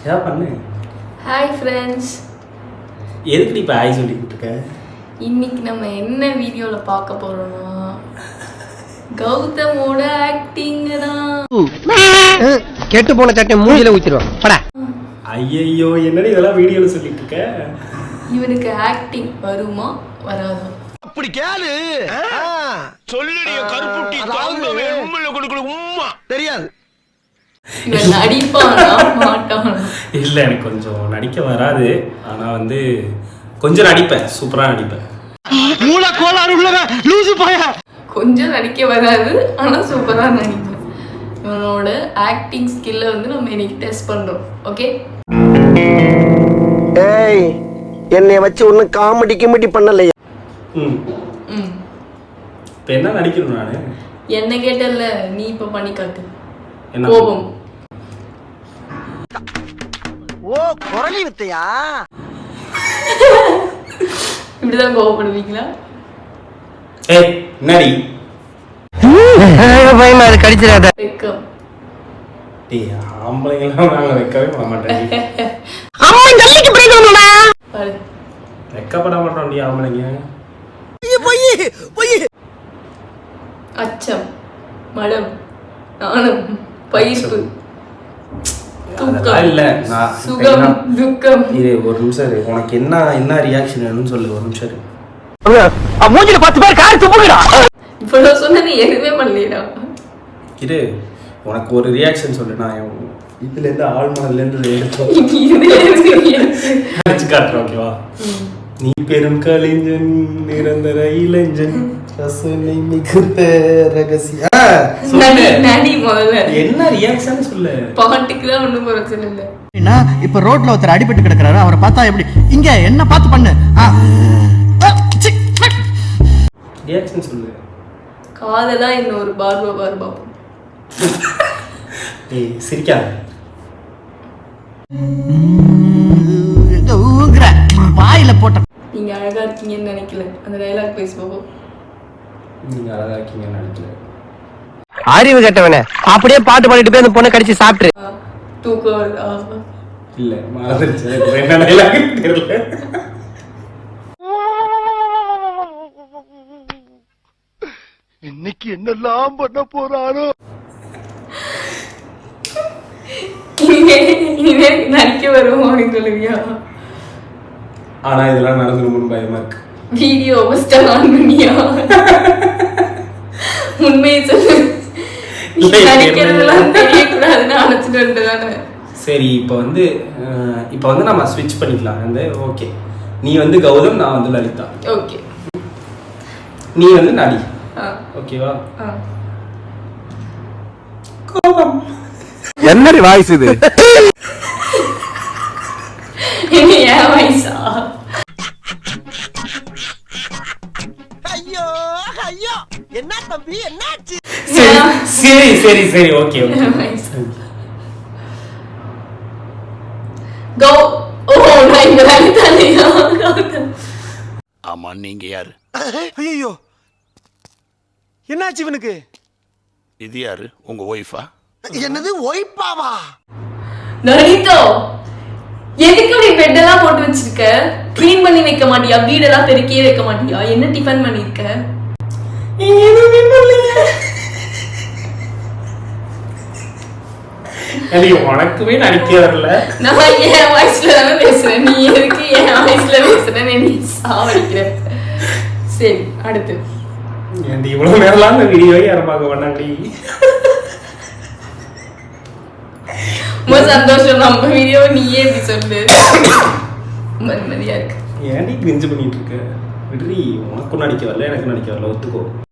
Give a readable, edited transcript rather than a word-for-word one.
ஏதாவது பண்ணு. Hi friends. எதுக்கு இப்போ ஹாய் சொல்லிக்கிட்டு இருக்க? இன்னைக்கு நம்ம என்ன வீடியோவில் பார்க்க போறோம்னா கௌதமோட ஆக்டிங் தான். கெட்டு போன சட்டை மூஞ்சில ஊத்திடுவான். படா. ஐயோ என்னடி இதெல்லாம் வீடியோவில் சொல்லிட்டு இருக்க? இவனுக்கு ஆக்டிங் வருமா வராதா? அப்படி கேளு. சொல்லுடிய கருப்புட்டி தாங்கவே உம்மல கொடுக்கல உம்மா தெரியாது. இவன் நடிப்பானா மாட்டானா? இல்லை, எனக்கு கொஞ்சம் நடிக்க வராது. ஆனால் வந்து கொஞ்சம் நடிப்பேன், சூப்பராக நடிப்பேன். மூளை கோளாறு உள்ளவன் லூசு பையா. கொஞ்சம் நடிக்க வராது ஆனால் சூப்பராக நடிப்பேன். இவனோட ஆக்டிங் ஸ்கில்லை வந்து நம்ம இன்னைக்கு டெஸ்ட் பண்ணுறோம். ஓகே, ஏய் என்னைய வச்சு ஒன்றும் காமெடி கிமெடி பண்ணலையா? ம் இப்போ என்ன நடிக்கணும் நான்? என்ன கேட்டல, நீ இப்போ பண்ணி காட்டு. என்ன கோபம். ஓ குரலி வித்தையா? இப்படிதான் கோபப்படுவீங்களா? ஏய் என்னடி? பயமா அது கடிச்சிடாத. வெக்கம். டேய் ஆம்பளைங்களாம் நாங்கள் வைக்கவே பண்ண மாட்டேன். பாரு. வெக்கப்பட மாட்டோம் டி ஆம்பளைங்க. அச்சம், மடம், நாணம், பயிர்ப்பு, அதெல்லாம் இல்லை. நான் சுகம், துக்கம். இது ஒரு நிமிஷம் இரு. உனக்கு என்ன ரியாக்ஷன் வேணும்னு சொல்லு. ஒரு நிமிஷம் இரு. மூஞ்சில 10 பேர் காரி துப்புங்கடா. இவ்வளவு சொன்ன நீ எதுவுமே பண்ணலடா. இரு, உனக்கு ஒரு ரியாக்ஷன் சொல்லு. நான் இதுல இருந்து ஆழ்மனதுல இருந்து எடுத்து காட்டுறேன். ஓகேவா? நீ பெரும் கலைஞன், நிரந்தர இளைஞன், ரசனை மிகுந்த ரகசிய. நடி முதல்ல. என்ன ரியாக்ஷன் சொல்லு. பாட்டுக்கு தான் ஒண்ணும் பிரச்சனை இல்லை. இப்ப ரோட்ல ஒருத்தர் அடிபட்டு கிடக்குறாரு, அவரை பார்த்தா எப்படி இங்க என்ன பார்த்து பண்ணு. ரியாக்ஷன் சொல்லு. காதலா இன்னொரு பார்வா பார்பாப்போம். ஏய் சிரிக்காத. வாயில போட்ட. நீங்க அழகா இருக்கீங்கன்னு நினைக்கல. அந்த டைலாக் பேசி போகும். நீங்க அழகா இருக்கீங்கன்னு நினைக்கல. அறிவு கெட்டவனே, அப்படியே பாட்டு பாடிட்டு போய் அந்த பொண்ணை கடிச்சு சாப்பிட்டு. தூக்கம் வருதா? இல்ல மறந்துருச்சு. என்ன டைலாக் தெரியல. இன்னைக்கு என்னெல்லாம் பண்ண போறாரோ. இனிமே நடிக்க வருவோம் அப்படின்னு சொல்லுவியா? ஆனா இதெல்லாம் நடந்துருமோன்னு பயமா இருக்கு. வீடியோ ஃபர்ஸ்ட் ஆன் பண்ணியா? உண்மையை சொல்லு. நடிக்கிறதெல்லாம் தெரியக்கூடாதுன்னு அழைச்சிட்டு வந்துதானே. சரி, இப்போ வந்து நம்ம ஸ்விட்ச் பண்ணிக்கலாம். வந்து ஓகே, நீ வந்து கௌதம், நான் வந்து லலிதா. ஓகே, நீ வந்து நடி. ஓகேவா? கோபம். என்னடி வாய்ஸ் இது? என்ன ஏன் வயசா? ஐயோ ஐயோ என்ன தம்பி என்னாச்சு? சரி சரி சரி ஓகே ஓகே. நான் இங்க லலிதாலையா? ஆமா, நீங்க யாரு? ஐயோ என்னாச்சு இவனுக்கு? இது யாரு? உங்க ஒய்ஃபா? என்னது ஒய்பாவா? லலிதா, எதுக்கு நீ பெட்டெல்லாம் போட்டு வச்சிருக்க? க்ளீன் பண்ணி வைக்க மாட்டியா? வீடெல்லாம் பெருக்கியே வைக்க மாட்டியா? என்ன டிஃபன் பண்ணிருக்க? உனக்குமே நடிக்க வரல. நான் என் வாய்ஸ்ல தானே பேசுறேன். நீ எதுக்கு என் வாய்ஸ்ல பேசுறேன்னு நீ சாவடிக்கிற. சரி, அடுத்து. இவ்வளவு நேரம்லாம் இந்த வீடியோவை யாரும் பார்க்க வேண்டாண்டி. ரொம்ப சந்தோஷம். நம்ம வீடியோ நீயே இப்படி சொல்லு. மரியாதையா இருக்கு. ஏன்டி கிரிஞ்சு பண்ணிட்டு இருக்க? விடுறி, உனக்கும் நடிக்க வரல, எனக்கும் நடிக்க வரல. ஒத்துக்கோ.